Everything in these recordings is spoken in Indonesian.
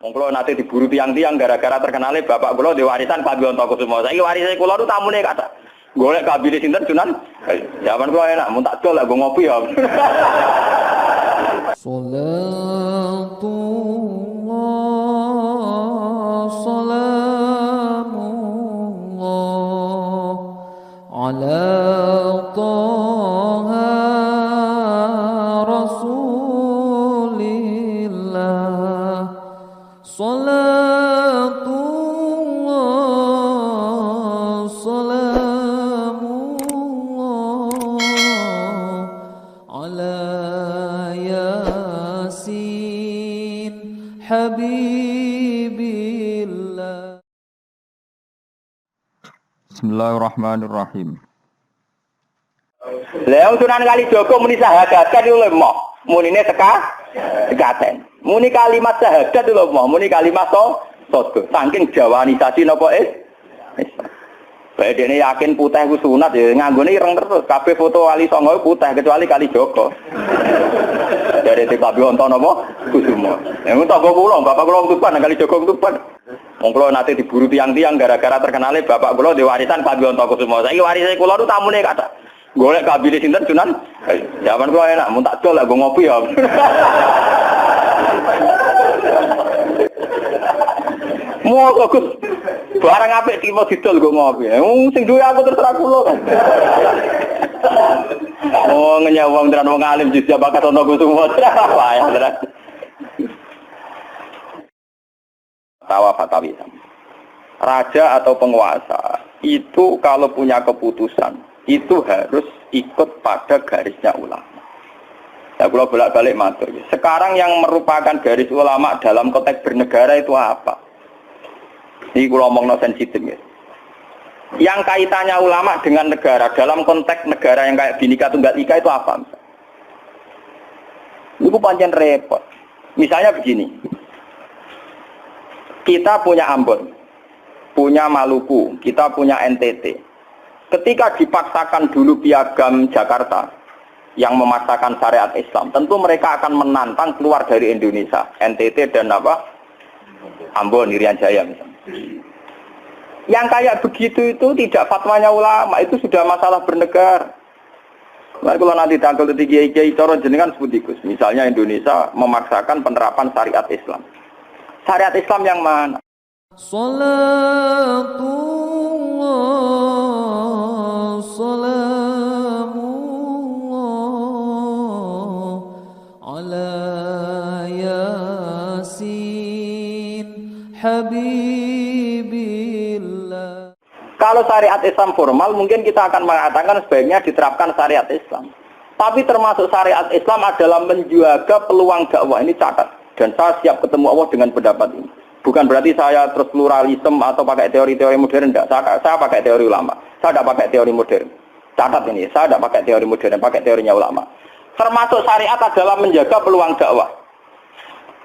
Wong kula nate diburu tiang-tiang gara-gara terkenale bapak kula di warisan Pak Bionto Kusumo. Saiki warise kula nu tamune kathah. Golek kabine sinten Sunan? Zaman kula enak mun tak dol lek go ngopi ya. Salamullah ala taha rasulillah salatullah salamullah ala yasin habibillah. Bismillahirrahmanirrahim. Lah Sunan Kalijaga muni syahadat kan lho mok. Munine sekaten. Muni kalimat syahadat lho mok, muni kalimat sodo. Saking jawanisasi napa bae dene yakin putih ku sunat ya nganggone ireng terus. Kabeh foto wali songo putih kecuali Kalijaga. Dari Pak Bionto napa Kusumo. Yang tangga kula, bapak kula Tuban Kalijaga Tuban. Wong kula nate diburu tiang-tiang gara-gara terkenale bapak kula di warisan Pak Bionto Kusumo. Saiki warise kula nu tamune kathah. Golek kabine sinten Sunan? Zaman kula enak mun tak dol lek go ngopi ya. Mau Gus barang apik timo didol go ngopi. Sing duwe aku terserah kula kan. Oh ngenyawang tenan wong alim jujur bakat ono Kusumo. Wah ya tenan. Fatawi. Raja atau penguasa itu kalau punya keputusan itu harus ikut pada garisnya ulama. Ya kalau bolak-balik matur. Sekarang yang merupakan garis ulama dalam konteks bernegara itu apa? Ini kalau ngomong sensitif ya. Yang kaitannya ulama dengan negara dalam konteks negara yang kayak Bhinneka Tunggal Ika itu apa? Ini pancen repot. Misalnya begini. Kita punya Ambon, punya Maluku, kita punya NTT. Ketika dipaksakan dulu piagam Jakarta yang memaksakan syariat Islam, tentu mereka akan menantang keluar dari Indonesia, NTT dan apa? Ambon, Irian Jaya misalnya. Yang kayak begitu itu tidak fatwanya ulama, itu sudah masalah bernegara. Nah, kalau nanti tanggal kiai cara jenengan sebut ikus. Misalnya Indonesia memaksakan penerapan syariat Islam. Syariat Islam yang mana? Salatullah salamullah ala yasin habibillah. Kalau syariat Islam formal mungkin kita akan mengatakan sebaiknya diterapkan syariat Islam. Tapi termasuk syariat Islam adalah menjaga peluang dakwah. Ini catat. Dan saya siap ketemu Allah dengan pendapat ini. Bukan berarti saya terus pluralisme atau pakai teori-teori modern. Tidak. Saya pakai teori ulama. Saya tidak pakai teori modern. Catat ini. Saya tidak pakai teori modern. Pakai teorinya ulama. Termasuk syariat adalah menjaga peluang dakwah.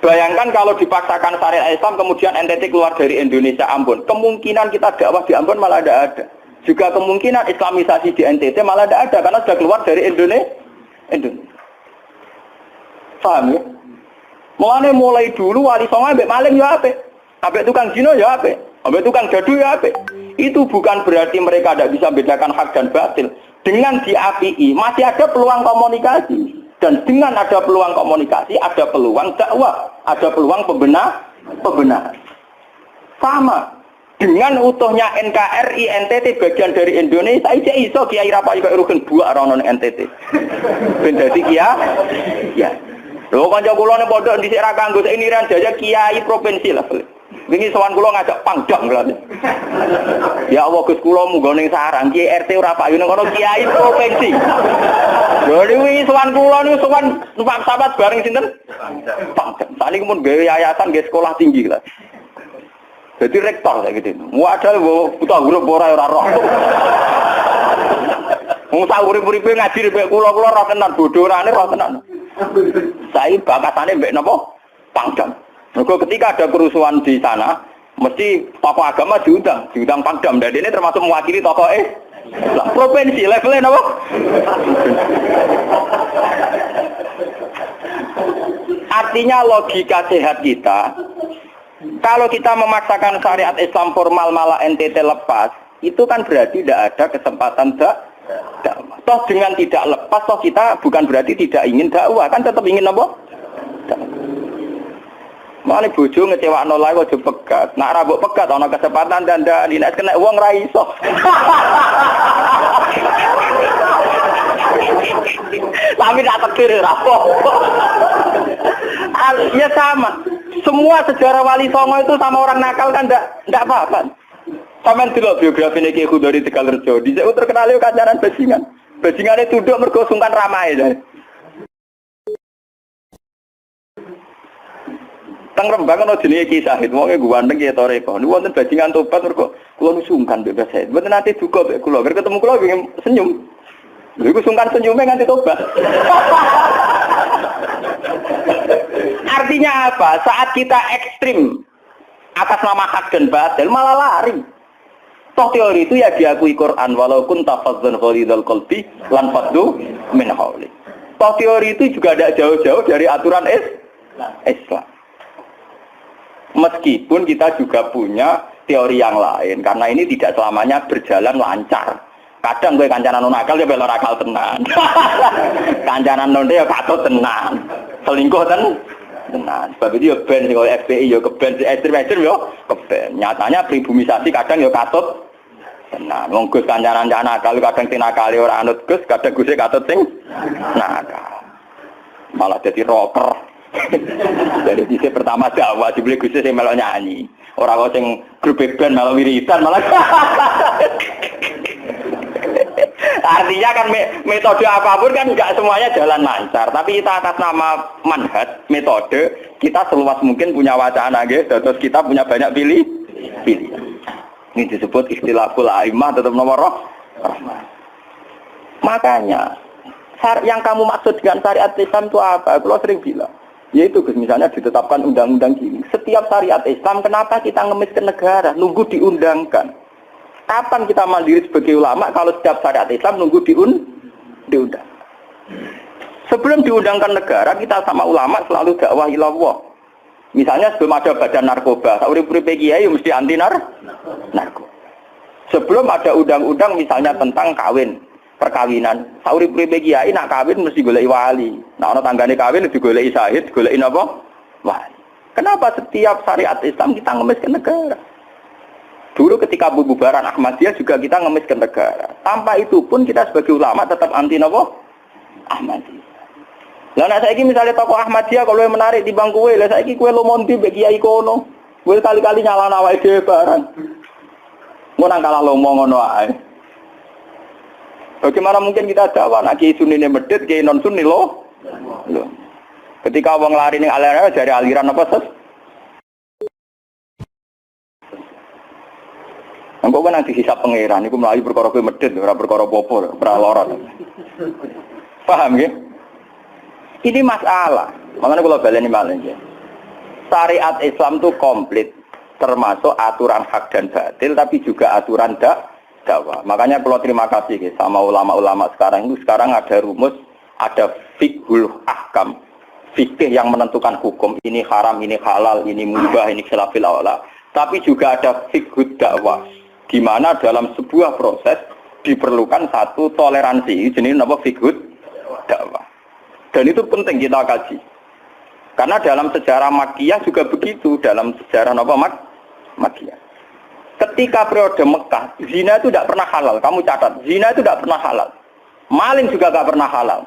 Bayangkan kalau dipaksakan syariat Islam kemudian NTT keluar dari Indonesia Ambon. Kemungkinan kita dakwah di Ambon malah tidak ada. Juga kemungkinan Islamisasi di NTT malah tidak ada. Karena sudah keluar dari Indonesia. Paham ya? Mulai dulu wali songo ambek maling ya apik. Ambek tukang zina ya apik. Ambek tukang gaduh ya apik. Itu bukan berarti mereka tidak bisa bedakan hak dan batil. Dengan diapii masih ada peluang komunikasi. Dan dengan ada peluang komunikasi ada peluang dakwah, ada peluang pembenahan. Sama dengan utuhnya NKRI NTT bagian dari Indonesia, iso Kiai Rapayu kok rugen buak rono NTT. Ben dadi ya. Lho kanca kula ning pondok dhisik ra kanggo ini Irian Jaya kiai provinsi lah. Wingi sowan kula ngajak pangdam lho. Ya Allah Gus kula munggo ning sarang Kiai RT ora payu ning kono kiai provinsi. Lho wingi sowan kula niku sowan numpak sahabat bareng sinten? Pangdam. Saniki mun gawe yayasan nggih sekolah tinggi lah. Jadi rektor kayak gitu. Wadah buta huruf ora roh. Wong sak urip-uripe ngaji mbek kula roh tenan bodorane roh tenan. Saya bakatane mbek napa? Pangdam. Mergo ketika ada kerusuhan di sana, mesti tokoh agama diundang Pangdam. Dan ini termasuk mewakili tokoh provinsi levelnya napa? Artinya logika sehat kita Kalau kita memaksakan syariat Islam formal malah NTT lepas, itu kan berarti tidak ada kesempatan dakwah. Toh dengan tidak lepas, toh kita bukan berarti tidak ingin dakwah, kan tetap ingin apa? Mane bojo ngecewakno lae aja pegat. Nak ra mbok pegat ana kesempatan dandani, nek kena wong ra iso. Tapi tak tekir ra apa. Ya sama. Semua sejarah Wali Songo itu sama orang nakal kan enggak apa-apa. Sampeyan delok biografi Ki Khudori Tegalrejo, dhisik terkenal yo kancanan bajingan. Bajingane tunduk mergo sungkan ramae. Teng Rembang ana jenenge Ki Sahid, wong e ganteng ya toreko. Niku wonten bajingan tobat mergo kula nu sungkan mbek Sahid. Mboten nate duka mbek kula, bar ketemu kula pengen senyum. Lha iku sungkan senyume nganti tobat. Artinya apa? Saat kita ekstrim atas nama hak dan batil malah lari. Toh teori itu ya diakui Quran, walau kunta fazzan ghalidhal qalbi lan faddu min hawli. Toh teori itu juga tidak jauh-jauh dari aturan Islam. Meskipun kita juga punya teori yang lain, karena ini tidak selamanya berjalan lancar. Kadang gue kancanan nakal ya belok nakal tenan. Kancanan nonde ya katut tenan. Selingkuh tenan. Sebab itu ya ben sing koyo FPI ya keben ekstrem ya keben. Nyatanya pribumisasi kadang ya katut tenan. Wong Gus kancanan nakal kadang tinakali ora anut Gus, kadang Gus katut sing nakal. Malah jadi rocker. Dari sisi pertama dakwah dibeli Gus sing melok nyanyi. Ora kok sing grup band melok wiridan malah. Artinya kan metode apapun kan enggak semuanya jalan lancar, tapi kita atas nama manhaj, metode, kita seluas mungkin punya wacana nggih, terus kita punya banyak pilihan. Ini disebut istilahul aimah tetap nomor rahmah. Makanya yang kamu maksud dengan syariat Islam itu apa? Kalau sering bilang, yaitu misalnya ditetapkan undang-undang gini. Setiap syariat Islam, kenapa kita ngemis ke negara? Nunggu diundangkan. Kapan kita mandiri sebagai ulama kalau setiap syariat Islam nunggu diundang? Sebelum diundangkan negara, kita sama ulama selalu dakwah ilallah. Misalnya sebelum ada badan narkoba, urip-uripe kiai mesti anti narkoba. Sebelum ada undang-undang misalnya tentang kawin, perkawinan, urip-uripe kiai nak kawin mesti goleki wali. Nah ana tanggane kawin digoleki syahid, goleki napa? Wali. Kenapa setiap syariat Islam kita ngemis ke negara? Dulu ketika bubaran Ahmadiyah juga kita ngemis ke negara. Tanpa itu pun kita sebagai ulama tetap anti napa? Ahmadiyah. Lah nek saiki misalnya tokoh Ahmadiyah kalau yang menarik di bangku kowe, lah saiki kowe lomonti mbek kiai kono. Kowe kali-kali nyalahno awake dhewe barang. Ngono kalah lomo ngono ae. Bagaimana mungkin kita dakwah nek kiai sunine medhit, kiai non sunni loh. Ketika wong lari ning aliran dari aliran apa Engko kan nanti hisab pangeran iku mlayu perkara kowe medhit ora perkara apa-apa, ora lara. Paham nggih? Ini masalah. Makanya kula baleni malih nggih. Syariat Islam itu komplit, termasuk aturan hak dan batil tapi juga aturan dakwah. Makanya kula terima kasih nggih sama ulama-ulama sekarang itu sekarang ada rumus, ada fiqhul ahkam. Fikih yang menentukan hukum ini haram, ini halal, ini mubah, ini khilafil aula. Tapi juga ada fiqhud dakwah. Di mana dalam sebuah proses diperlukan satu toleransi, jenis apa fiqhud dakwah. Dan itu penting kita kaji. Karena dalam sejarah Makkiyah juga begitu, dalam sejarah apa Makkiyah. Ketika periode Mekah, zina itu tidak pernah halal. Kamu catat, zina itu tidak pernah halal. Maling juga tidak pernah halal.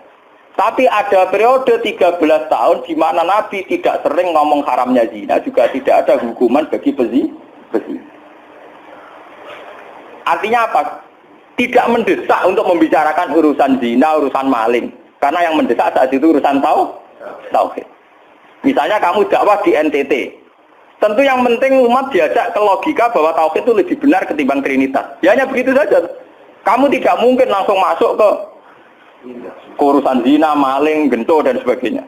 Tapi ada periode 13 tahun di mana Nabi tidak sering ngomong haramnya zina, juga tidak ada hukuman bagi pezina. Artinya apa? Tidak mendesak untuk membicarakan urusan zina, urusan maling. Karena yang mendesak saat itu urusan tauhid. Misalnya kamu dakwah di NTT. Tentu yang penting umat diajak ke logika bahwa tauhid itu lebih benar ketimbang trinitas. Ya hanya begitu saja. Kamu tidak mungkin langsung masuk ke urusan zina, maling, gento dan sebagainya.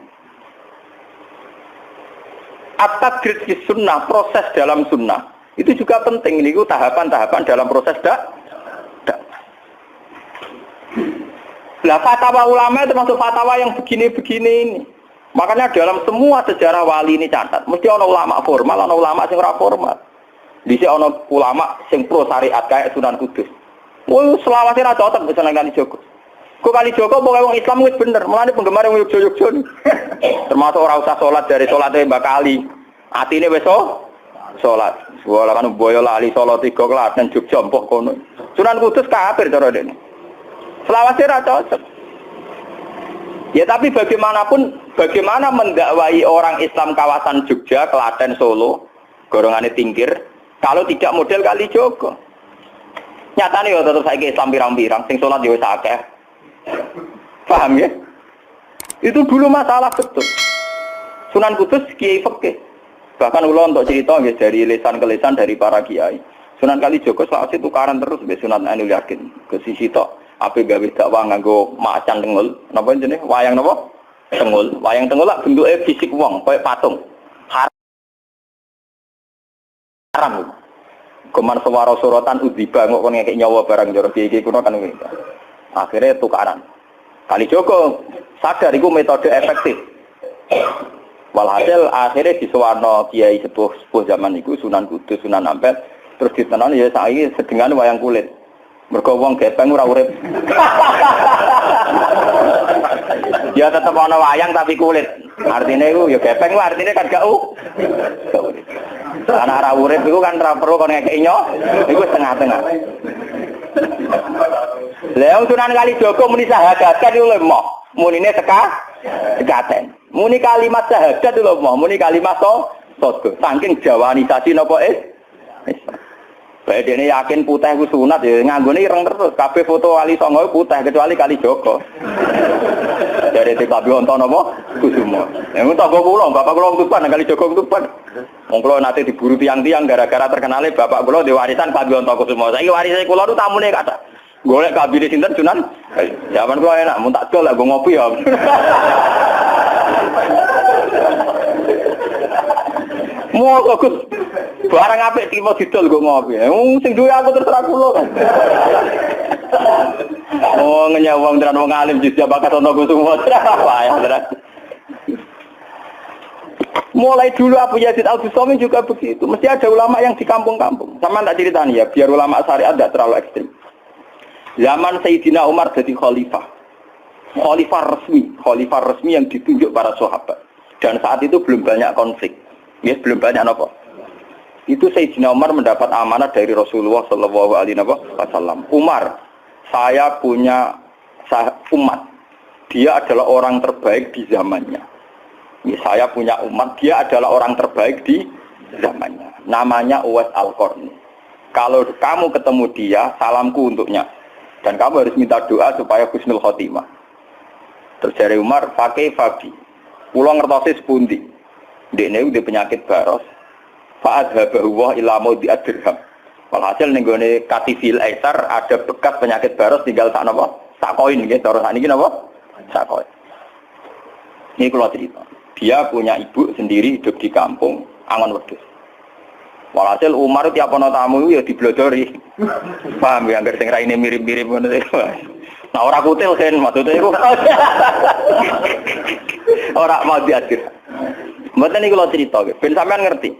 At-tadrid fi sunnah, proses dalam sunnah. Itu juga penting, ini tahapan-tahapan dalam proses Lah fatwa ulama itu termasuk fatwa yang begini-begini ini. Makanya dalam semua sejarah wali ini catat, mesti ana ulama formal, ana ulama sing ora formal. Dhisik ana ulama sing pro syariat kayak Sunan Kudus. Woi, selawase ra cocok bisa nang Kalijogo. Kok Kalijogo pokoke wong Islam wis bener, mulane penggemar wong Yogya-Yogya nih. Termasuk ora usah salat dari salate Mbak Kali. Atine wis salat. Wala kan boyo lali salat 3 Klaten Jogja mpok kono. Sunan Kudus kafir cara dene. Selawase ra cocok. Ya tapi bagaimanapun, bagaimana mendakwai orang Islam kawasan Jogja, Klaten, Solo, golongane tingkir, kalau tidak model Kalijogo. Nyatane ya tetep saiki Islam pirang-pirang, sing salat ya wis akeh. Paham ya? Itu dulu masalah betul. Sunan Kudus kiai fikih. Bahkan ulo untuk cerita nggih dari lisan ke lisan dari para kiai. Sunan Kalijogo saat itu tukaran terus mbek Sunan Ainul Yakin ke sisi tok. Ape gawe dakwah nganggo macan tengul, napa jenenge? Wayang napa? Tengul. Wayang tengul lak bentuke fisik wong, koyo patung. Haram. Kuman sewara sorotan udiba kok kon ngekek nyawa barang jero iki kuno kan ngene. Akhirnya tukaran. Kalijogo sadar iku metode efektif. Walhasil akhirnya disuwarno kiai sepuh zaman iku Sunan Kudus, Sunan Ampel, terus ditenan ya saiki sedengan wayang kulit. Mergo wong gepeng ora urip. Dia tetep ana wayang tapi kulit. Artine iku ya gepeng ku artine kan gak urip. Ana ora urip iku kan ora perlu kon ngekeki nyo, iku setengah-tengah. Lah Sunan Kalijogo muni syahadat iku lho mok. Munine sekaten. Muni kalimat syahadat lho mok, muni kalimat sodgo. Saking jawanisasi napa bae dene yakin putih ku sunat ya nganggone ireng terus. Kabeh foto wali songo putih kecuali Kalijogo. Dari TKB wonten napa? Kusumo. Yang tangga kula, bapak kula Tuban Kalijogo Tuban. Wong kula nate diburu tiang-tiang gara-gara terkenale bapak kula di warisan Kabeh Kusumo. Saiki warise kula nu tamune kathah. Golek kabine sinten Sunan? Zaman kula enak, mun tak dol lah go ngopi ya. Mau kok barang apik iki mau didol go ngopi. Sing duwe aku terserah kula kan. Oh ngenyawang tenan wong alim jis bakat ana Kusumo. Wah ya. Mulai dulu Abu Yazid Al-Bustami juga begitu. Mesti ada ulama yang di kampung-kampung. Sama tak ceritanya ya, biar ulama syariat tidak terlalu ekstrim. Zaman Sayyidina Umar jadi khalifah. Khalifah resmi yang ditunjuk para sahabat. Dan saat itu belum banyak konflik. Ya, belum banyak apa. Itu Sayyidina Umar mendapat amanah dari Rasulullah SAW. Umar, saya punya umat. Dia adalah orang terbaik di zamannya. Ya, saya punya umat, dia adalah orang terbaik di zamannya. Namanya Uwais Al-Qarni. Kalau kamu ketemu dia, salamku untuknya. Dan kamu harus minta doa supaya husnul khotimah. Terus dari Umar, pakai Fabi. Pulau ngertosis pundi. Dekne udah penyakit baros. Fa'adhabahu wa ila maudi ad-dirham. Walhasil ning gone Katifil Aisar ada bekas penyakit baros tinggal sak napa? Sak koin nggih, cara sakniki napa? Sak koin. Ini kalau cerita. Dia punya ibu sendiri hidup di kampung Angon Wedhus. Walhasil Umar tiap ana tamu ya diblodori. Paham ya, anggere sing raine mirip-mirip ngono iku. Nah ora kutil kan maksudnya iku. Ora mau diatur. Mboten iki kula cerita nggih, ben sampean ngerti.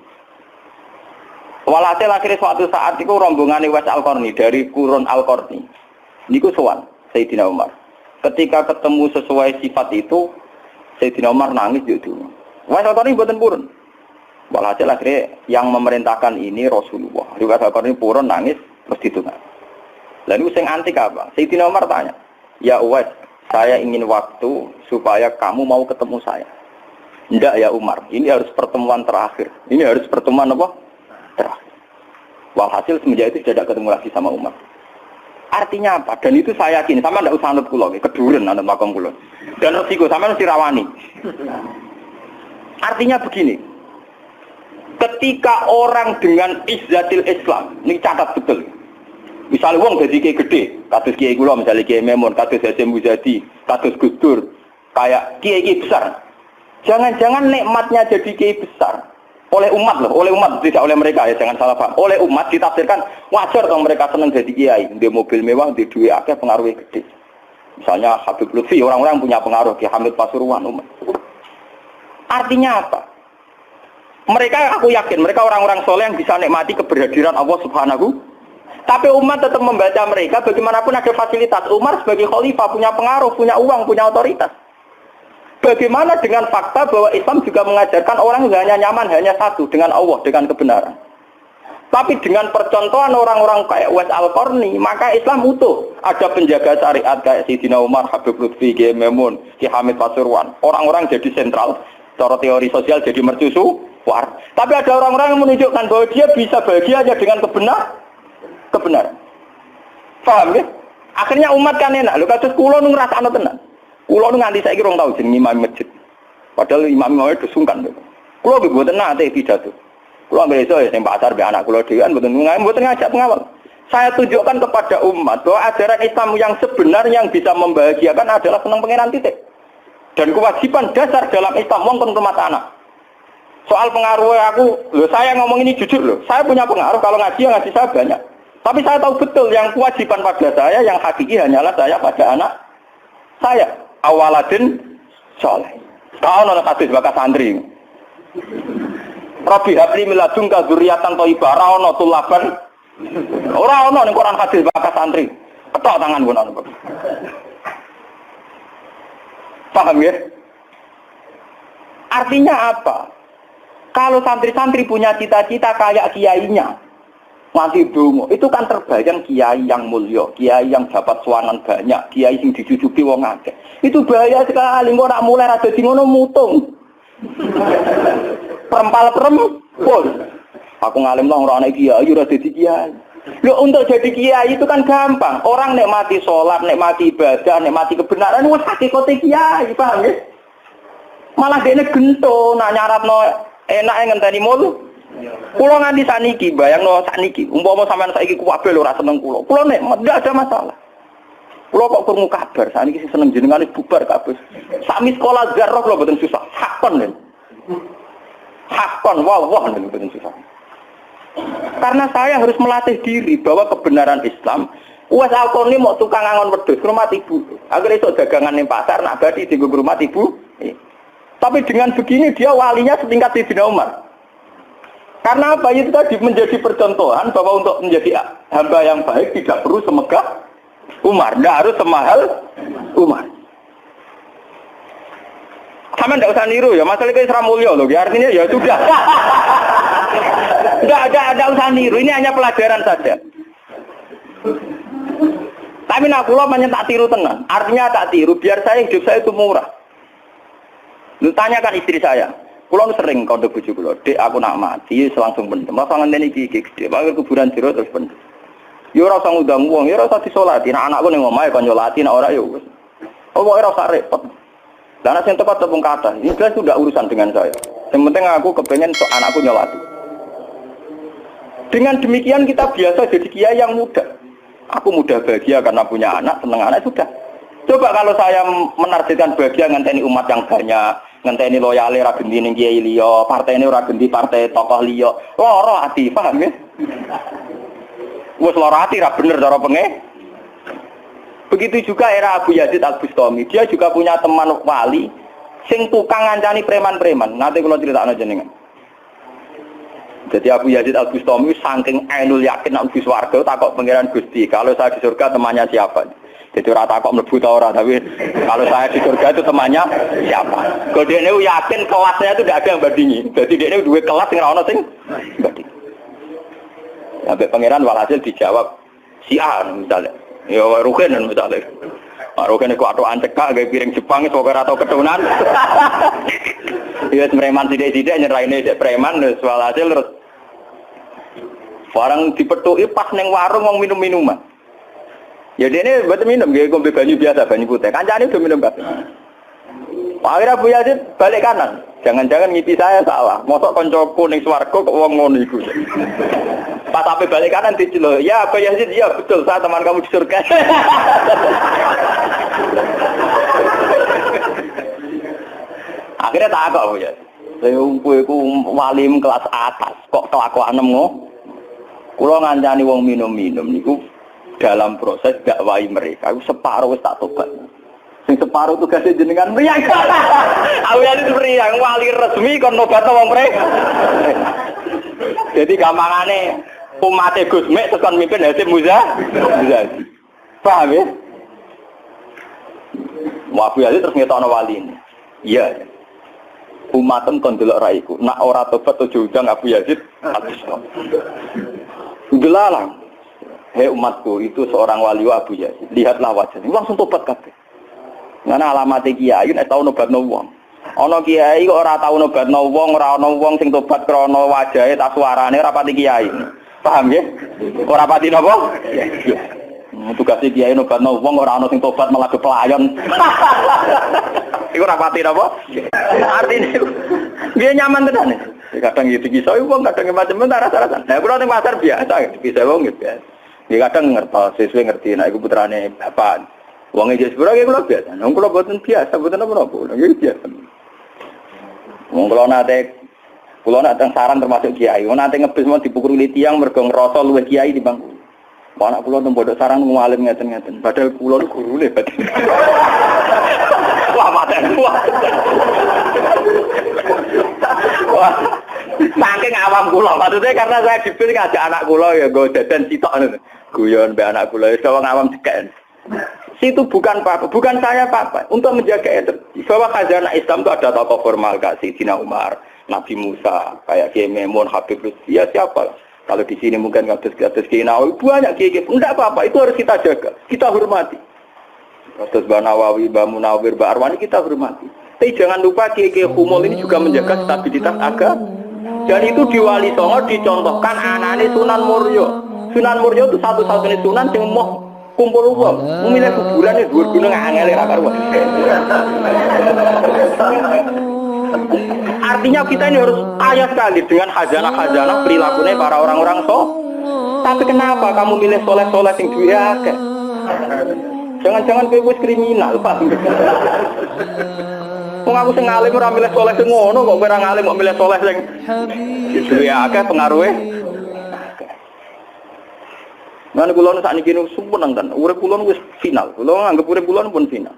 Walhasil akhirnya suatu saat itu rombongan Uwais Al-Qarni dari Qurun Al-Qarni. Niku sowan Sayyidina Umar. Ketika ketemu sesuai sifat itu, Sayyidina Umar nangis gitu. Uwais Al-Qarni mboten purun. Walhasil akhirnya yang memerintahkan ini Rasulullah. Uwais Al-Qarni purun nangis terus ditunggak. Lalu sing antik apa? Sayyidina Umar tanya, "Ya Uwais, saya ingin waktu supaya kamu mau ketemu saya." "Enggak ya Umar, ini harus pertemuan terakhir. Ini harus pertemuan apa? Terakhir." Walhasil semenjak itu tidak ketemu lagi sama Umar. Artinya apa? Dan itu saya yakin, sama tidak usah anut kula, keduren anut makom kula. Dan resiko sama mesti rawani. Artinya begini, ketika orang dengan izzatil Islam, ini catat betul. Misalnya wong jadi kiai gede, kados kiai kula misalnya kiai Memun, kados Hasyim Muzadi, kados Gus Dur, kayak kiai besar. Jangan-jangan nikmatnya jadi kiai besar oleh umat loh, oleh umat tidak oleh mereka ya, jangan salah paham. Oleh umat ditafsirkan wajar dong mereka senang jadi kiai, dia mobil mewah, dia duit akeh, pengaruhnya gede. Misalnya Habib Lutfi, orang-orang punya pengaruh, Ki Hamid Pasuruan umat. Artinya apa? Mereka, aku yakin, mereka orang-orang soleh yang bisa nikmati keberhadiran Allah Subhanahu. Tapi umat tetap membaca mereka, bagaimanapun ada fasilitas. Umar sebagai khalifah punya pengaruh, punya uang, punya otoritas. Bagaimana dengan fakta bahwa Islam juga mengajarkan orang hanya nyaman, hanya satu, dengan Allah, dengan kebenaran. Tapi dengan percontohan orang-orang kayak Uwais Al-Qarni, maka Islam utuh. Ada penjaga syariat kayak Sayyidina Umar, Habib Lutfi, Kiai Memun, Ki Hamid Pasuruan. Orang-orang jadi sentral, cara teori sosial jadi mercusuar. Tapi ada orang-orang yang menunjukkan bahwa dia bisa bahagia dengan kebenaran. Paham ya? Akhirnya umat kan enak. Lho kados kula nu ngrasakno tenan. Kula nu nganti saiki rong tau jeneng imam masjid. Padahal imam itu sungkan. Kula nggih mboten nate pidato. Kula ambil iso ya sing pasar be anak kula dhewean mboten ngajak pengawal. Saya tunjukkan kepada umat bahwa ajaran Islam yang sebenarnya yang bisa membahagiakan adalah senang pangeran titik. Dan kewajiban dasar dalam Islam wong kon rumah anak. Soal pengaruh aku, loh saya ngomong ini jujur loh. Saya punya pengaruh kalau ngaji saya banyak. Tapi saya tahu betul yang kewajiban pada saya yang hakiki hanyalah saya pada anak saya. Awaladin soleh. Kau nolak hadis bakas santri. Rabbi habli miladunka dzurriatan thayyibah ora ono tulaban. Ora ono ning Quran hadis bakas santri. Ketok tangan pun ono. Paham ya? Artinya apa? Kalau santri-santri punya cita-cita kayak kiainya, mati dungo, itu kan terbayang kiai yang mulia, kiai yang dapat suanan banyak, kiai yang dijujuki wong akeh. Itu bahaya sekali, kok nak mulai rada di ngono mutung. Perempal-perempul. Aku ngalim lah orang anak kiai, udah jadi kiai. Loh, untuk jadi kiai itu kan gampang. Orang nikmati sholat, nikmati ibadah, nikmati kebenaran, wah hakikate kiai, paham ya? Malah dia gento, nak nyaratno enak ngenteni mulu. Kulo nganti saniki, bayangno saniki. Umpama sampean saiki kuwabe lho ora seneng kulo. Kulo nek ndak ada masalah. Kulo kok krungu kabar saniki sing seneng jenengane bubar kabeh. Sami sekolah garok lho mboten susah. Hakon lho. Hakon wah mboten susah. Karena saya harus melatih diri bahwa kebenaran Islam. Uwais Al-Qarni mau tukang angon wedhus rumah ibu. Agar iso dagangan ning pasar nak badi dienggo rumah ibu. Tapi dengan begini dia walinya setingkat Sayyidina Umar. Karena apa? Itu tadi menjadi percontohan bahwa untuk menjadi hamba yang baik tidak perlu semegah Umar, tidak harus semahal Umar. Sama tidak usah niru ya, masalah itu Isra Mulya loh, ya artinya ya sudah. Tidak usah niru, ini hanya pelajaran saja. Tapi nak kula tak tiru tenan, artinya tak tiru, biar hidup saya itu murah. Lu tanyakan istri saya, kulo sering kode bojo kulo, dek aku nak mati langsung pendem. Masa ngenteni iki gede, bangun kuburan jero terus pendem. Yo ora usah ngundang wong, yo ora usah disolati. Nek anakku ning omahe kon nyolati, nek ora yo wis. Oh ora usah repot. Lah nek sing tepat tepung kata, ini jelas sudah urusan dengan saya. Yang penting aku kepengen sok anakku nyolati. Dengan demikian kita biasa jadi kiai yang muda. Aku mudah bahagia karena punya anak, seneng anak sudah. Coba kalau saya menargetkan bahagia ngenteni umat yang banyak, ngenteni loyale ra genti ning kiai liya, partene ora genti partai tokoh liya. Loro ati, paham ya? Wes loro ati ra bener cara penge. Begitu juga era Abu Yazid Al-Bustami, dia juga punya teman wali sing tukang ngancani preman-preman. Nanti kula critakno jenengan. Jadi Abu Yazid Al-Bustami saking ainul yakin nek wis warga takok pangeran Gusti, kalau saya di surga temannya siapa? Jadi orang takut mlebu ta ora, tapi kalau saya di surga itu temannya siapa? Kalau dia ini yakin kelasnya itu tidak ada yang bandingi. Jadi dia ini dua kelas yang ora ono sing banding. Sampai pangeran walhasil dijawab si A misalnya. Ya Rugen misalnya. Rugen iku atokan cekak gawe piring Jepang iso ora tau ketunan. Ya preman sithik-sithik nyeraine dek preman terus walhasil terus barang dipethuki pas ning warung wong minum-minuman. Ya dia ini buat minum, dia ngombe banyu biasa, banyu putih. Kancane udah minum kafe. Akhirnya Abu Yazid balik kanan. Jangan-jangan ngipi saya salah. Mosok koncoku ning swarga kok wong ngono iku. Pas sampai balik kanan diceluk, "Ya Abu Yazid, ya betul, saya teman kamu di surga." Akhirnya tak kok Abu Yazid. Saya iku wali kelas atas, kok kelakuan ngono. Kula ngancani wong minum-minum niku dalam proses dakwai mereka, aku separuh wis tak tobat. Sing sing separuh tugasnya jenengan mriyang. Abu Yazid mriyang wali resmi kon nobatno wong mrek. Jadi gampangane umat Gus Mek tekan mimpin Hasyim Muzadi. Paham ya? Abu Yazid terus ngetokno wali ini. Iya. Umatem kon delok raiku. Nak ora tobat ojo undang Abu Yazid habis. Delalang. Hei umatku, itu seorang wali Abu Yazid. Lihatlah wajahnya. Langsung tobat kabeh. Ngene alamate kiai nek tau nobatno wong. Ana kiai kok ora tau nobatno wong, ora ana wong sing tobat krana wajahe ta suarane ora pati kiai. Paham ya? Ora pati napa? Tugasé kiai nobatno wong ora ana sing tobat malah pelayan. Iku ora pati napa? Artine dia nyaman tenan. Kadang gitu kisah wong kadang macam-macam rasa-rasa. Nah, kula ning pasar biasa bisa wong gitu ya. Dia kadang ngertos, sesuai ngerti nek iku putrane bapak. Wonge jes pura kula biasa. Wong kula boten biasa, boten apa-apa. Nggih biasa. Wong kula nate saran termasuk kiai. Wong nate ngebis mau dipukuli tiang mergo ngrasa luwih kiai timbang. Anak kula nang pondok sarang ngalim ngeten-ngeten. Padahal kula niku gurune batin. Wah, maten kuat. Wah, saking awam kula. Maksudnya karena saya dipilih ngajak anak kula ya nggo dadan sitok ngono. Guyon mbek anak kula wis wong awam cekek. Situ bukan apa-apa, bukan saya apa-apa. Untuk menjaga itu, bahwa khazanah Islam itu ada tokoh formal kayak Sayyidina Umar, Nabi Musa, kayak Kiai Maimun, Habib Lutfi, ya siapa? Kalau di sini mungkin kados Kiai Nawawi, banyak Kiai. Enggak apa-apa, itu harus kita jaga, kita hormati. Kados Mbah Nawawi, Mbah Munawir, Mbah Arwani kita hormati. Tapi jangan lupa Kiai Humul ini juga menjaga stabilitas agama. Dan itu di Wali Songo dicontohkan anane Sunan Muryo. Sunan Muryo itu satu-satunya sunan yang mau kumpul uang, memilih kuburan itu gunung angel ra karuan. Artinya kita ini harus kaya sekali dengan khazanah-khazanah perilakunya para orang-orang Tapi kenapa kamu milih soleh-soleh yang duwe akeh? Jangan-jangan kowe wis kriminal, Pak. Wong aku sing alim ora milih soleh sing ngono kok kowe ora ngalim kok milih soleh sing duwe akeh pengaruhe. Mana kulon saat ini sumpah kan, urip kulon wis final. Kulon anggap urip kulon pun final.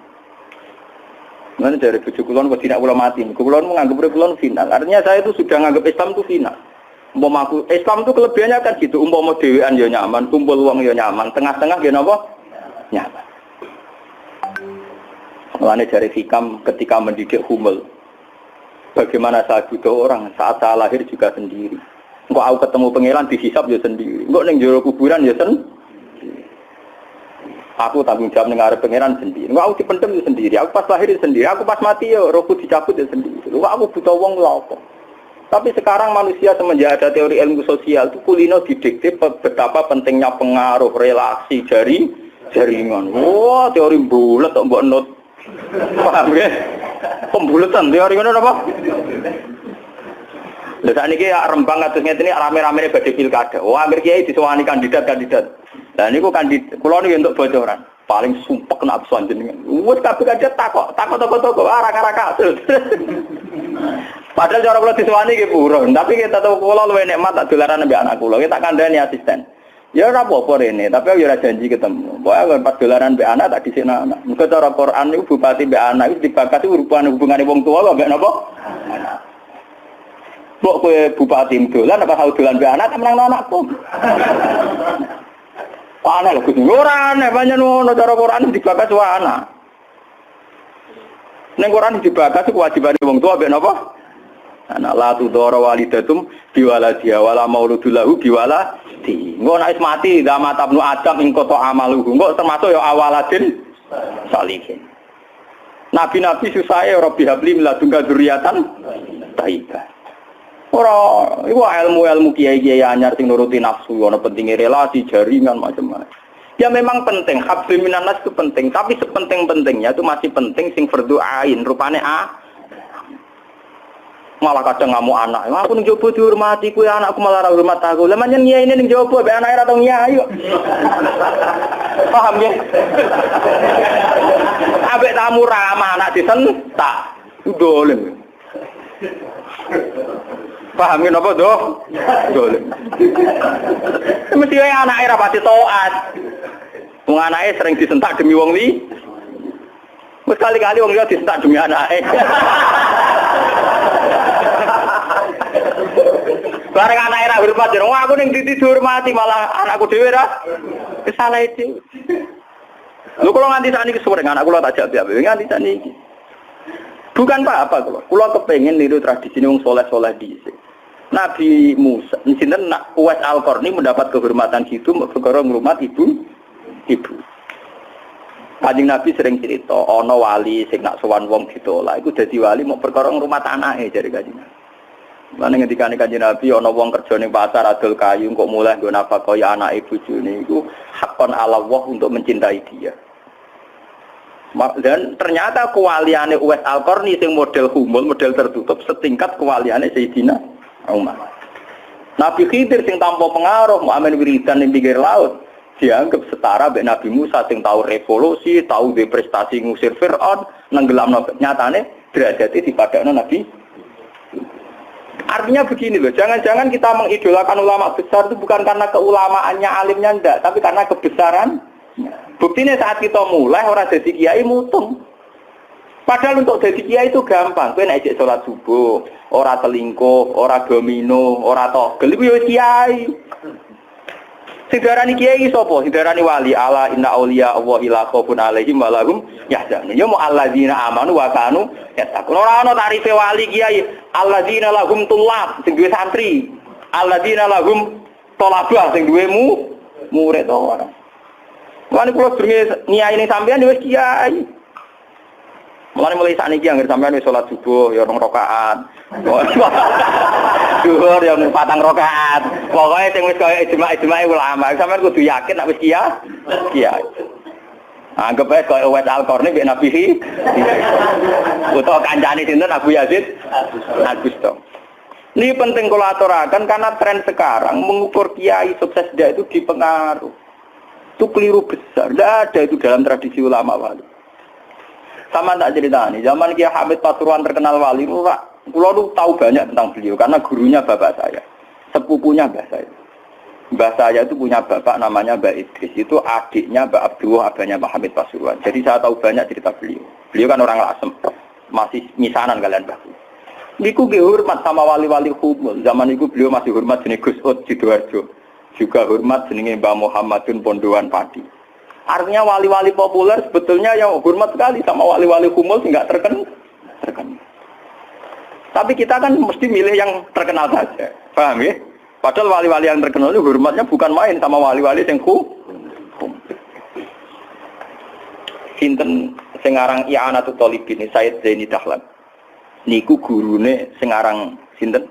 Mana dari bujuk kulon buat tidak kulon mati. Kulon menganggap urip kulon final. Artinya saya itu sudah menganggap Islam itu final. Umpama Islam itu kelebihannya kan gitu. Umpama dewean ya nyaman, kumpul uang ya nyaman, tengah-tengah ya napa? Nyaman. Mulane dari Hikam ketika mendidik Humul. Bagaimana saya butuh orang saat saya lahir juga sendiri. Engkau aku ketemu pangeran dihisab ya sendiri. Engkau neng jero kuburan ya sendiri. Aku tanggung jawab neng arep pangeran sendiri. Engkau aku dipendem ya sendiri. Aku pas lahir ya sendiri. Aku pas mati ya rohku dicabut ya sendiri. Engkau aku butuh wong lha apa. Tapi sekarang manusia semenjak ada teori ilmu sosial itu kulino didikte betapa pentingnya pengaruh relasi jaringan. Wah, teori bulat kok mbok not. Paham ya? Pembulatan teori ngono apa? Lha sakniki Rembang kados ngeten iki rame-rame badhe pilkada. Wah, akhir kiai disowani kandidat-kandidat. Lah niku kandidat kula niku entuk bocoran. Paling sumpek nek absen jenengan. Wes kabeh kandidat takok arak-arak kasil. Padahal cara kula disowani nggih purun, tapi kita tahu kula luwih nikmat tak dolaran mbek anak kula. Kita kandhani asisten. Ya ora apa-apa rene, tapi aku ora janji ketemu. Pokoke pas dolaran mbek anak tak dhisikno anak. Muga cara Quran niku bupati mbek anak wis dibakati hubungane wong tuwa mbek napa? Anak. Kok kowe bupati dolan apa tau dolan mbek anak menang anakku. Ana lho Gusti. Ora aneh pancen ngono cara Quran dibakas wae anak. Ning Quran dibakas kewajibane wong tua mbek napa? Anak la tudara walidatum biwaladiha wala mauludul lahu biwaladi. Engko nek mati zaman Ibnu Adam ing kota amaluhu. Engko termasuk ya awaladin salihin. Nabi-nabi susahe Rabbi habli min ladunka dzurriatan thayyibah. Ora, iku ilmu-ilmu kiai-kiai anyar sing nuruti nafsu, ana pentingnya relasi, jaringan macam-macam. Ya memang penting, habli minan nas itu penting, tapi sepenting-pentingnya itu masih penting sing fardhu ain, rupane malah kadang ngamuk anak. Aku ning jowo dihormati, kuwi anakku malah ora hormat aku. Lah manjen nyai ning jowo mek anake ora tau nyai kok. Paham ya? Ambek tamu ramah anak disentak. Dolen. Paham ya napa doh? Dolen. Mesti wae anake ra pati taat. Wong anake sering disentak demi wong li. Wis kali-kali wong liya disentak demi anake. Bareng anake ra hormat jero aku ning dihormati malah anakku dhewe ra kesalah itu. Lho kalau nganti sakniki sore anak kula tak jak piye nganti sakniki. Bukan apa-apa kula. Kula kepengin niru tradisi wong saleh-saleh dhisik. Nabi Musa, sinten Uwais Al-Qarni mendapat kehormatan itu perkara ngrumat ibu. Kanjeng Nabi sering cerita, ana wali sing nak sowan wong ditolak iku dadi wali mau perkara ngrumat anake jare Kanjeng Nabi. Lan ngendikane Kanjeng Nabi ana wong kerja ning pasar adol kayu kok mulai nggo nafkahi anake bojone iku hakon ala Allah untuk mencintai dia. Dan ternyata kewaliane Uwais Al-Qarni sing model humul, model tertutup setingkat kewaliane Sayyidina Umar. Nabi Khidir sing tanpa pengaruh mau amen wiridan ning pinggir laut dianggap setara mbek Nabi Musa sing tahu revolusi, tahu de prestasi ngusir Firaun, nenggelamno nyatane derajate dipadakno Nabi. Artinya begini loh, jangan-jangan kita mengidolakan ulama besar itu bukan karena keulamaannya alimnya ndak, tapi karena kebesaran. Buktinya saat kita mulai orang jadi kiai mutung. Padahal untuk jadi kiai itu gampang. Kowe nek salat subuh, ora selingkuh, ora domino, ora togel iku ya kiai. Sing diarani kiai sapa? Sing diarani wali. Ala inna auliya Allah la khaufun alaihim wa lahum yahzanun. Ya mu alladzina amanu wa kanu yattaqun. Ora ana tarife wali kiai. Alladzina lahum tulab sing duwe santri. Alladzina lahum thalabah sing duwe murid ora. Mulane kula jenenge nyai ning sampean wis kiai. Mulai saat ini yang sampean wis salat subuh ya 2 rakaat. Zuhur ya 4 rakaat. Pokoke sing wis kaya ijma' ulama, sampean kudu yakin nek wis kiai. Anggap ae kaya Uwais Al-Qarni mek Nabi utawa kancane sinten Abu Yazid Al-Bustami. Ini penting kula aturaken karena tren sekarang mengukur kiai sukses dia itu dipengaruh. Itu keliru besar. Tidak ada itu dalam tradisi ulama wali. Sama tak cerita nih, zaman Kiai Hamid Pasuruan terkenal wali, Pulau lu tahu banyak tentang beliau karena gurunya bapak saya, sepupunya mbah saya. Mbah saya itu punya bapak namanya Mbak Idris, itu adiknya Mbak Abdullah, abahnya Mbak Hamid Pasuruan. Jadi saya tahu banyak cerita beliau. Beliau kan orang Lasem, masih misanan kalian baku. Niku hormat sama wali-wali humul. Zaman itu beliau masih hormat jenis Gus Ud Sidoarjo. Juga hormat jenenge Mbah Muhammadun Pondoan Padi. Artinya wali-wali populer sebetulnya yang hormat sekali sama wali-wali humul enggak terkenal. Tapi kita kan mesti milih yang terkenal saja. Paham ya? Padahal wali-wali yang terkenal itu hormatnya bukan main sama wali-wali yang Sinten sing aran I'anatul Thalibin Sayyid Zaini Dahlan. Niku gurune sing aran sinten?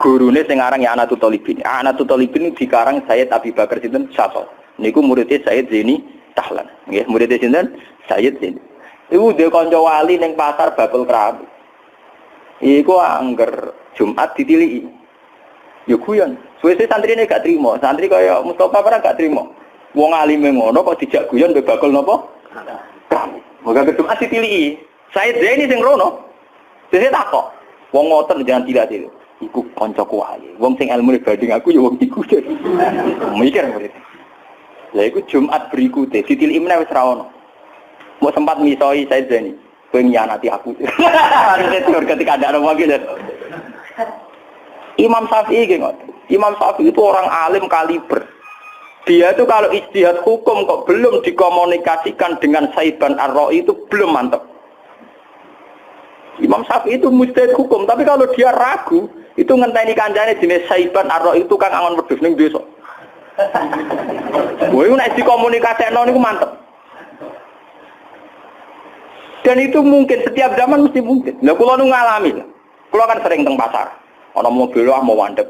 Gurune sing aran I'anatul Thalibin. I'anatul Thalibin dikarang Sayyid Abi Bakar sinten Syafi'i. Niku muridé Sayyid Zaini Dahlan. Nggih, muridé sinten? Sayyid Zaini. Iku dhe kanca wali ning pasar bakul keramik. Iku angger Jumat ditiliki. Ya guyon. Suwe-suwe santrine gak trimo. Santri kaya Mustofa ora gak trimo. Wong alime ngono kok dijak guyon mbek bakul napa? Keramik. Moga Jumat ditiliki. Sayyid Zaini sing rono. Dene takok. Wong ngoten jangan tidak-tidak. Iku kancaku wae. Wong sing ilmune banding aku ya wong iku. Mikir murid. Lah iku Jumat berikutnya ditiliki meneh wis ra ono. Mau sempat misoi Said Zaini. Kowe nyanati aku. Harusnya tidur ketika ada orang lagi. Imam Syafi'i ki ngoten. Imam Syafi'i itu orang alim kaliber. Dia itu kalau ijtihad hukum kok belum dikomunikasikan dengan Saiban Ar-Ra'i itu belum mantap. Imam Syafi'i itu mujtahid hukum, tapi kalau dia ragu, itu ngenteni kancane jenis Saiban Ar-Ra'i itu kan angon wedhus ning desa. Woi nek dikomunikasekno niku mantep. Dan itu mungkin setiap zaman mesti mungkin. Lah kula nu ngalami. Kula kan sering teng pasar. Ana mobil mau mandek.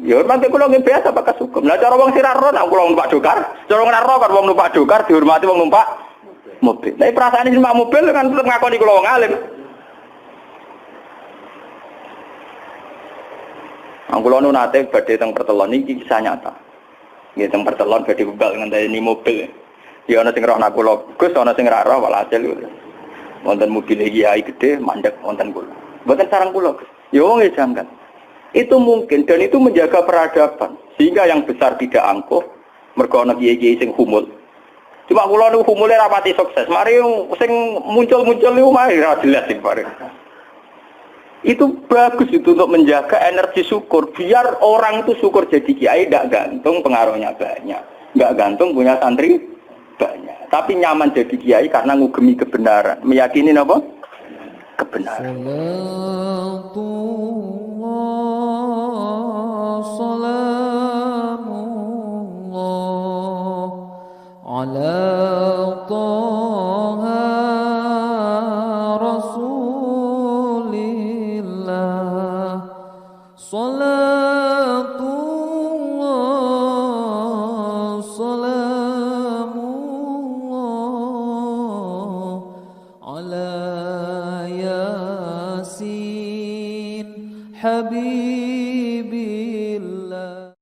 Ya mangke kula nggih biasa pakai hukum. Lah cara wong sira ro nek kula numpak dokar, cara ora ro kan wong numpak dokar dihormati wong numpak mobil. Nek perasaane numpak mobil kan tetep ngakoni kula wong alim. Kula nu nate badhe teng pertelon iki kisah nyata. Nggih teng pertelon badhe bebal ngenteni mobil. Ya ana sing roh nak kula, Gus ana sing ra roh walhasil. Wonten mobil kiai gede mandek wonten kula. Mboten sareng kula. Ya wong e janggal. Itu mungkin dan itu menjaga peradaban sehingga yang besar tidak angkuh mergo ana kiai-kiai sing humul. Cuma kula niku humule rapati sukses. Mari sing muncul-muncul niku mari ra jelas sing bareng. Itu bagus itu untuk menjaga energi syukur. Biar orang itu syukur jadi kiai tidak gantung pengaruhnya banyak. Enggak gantung punya santri banyak. Tapi nyaman jadi kiai karena ngugemi kebenaran. Meyakini apa? Kebenaran. Salamullah ala taha rasulillah salatullah salamullah ala yasin habib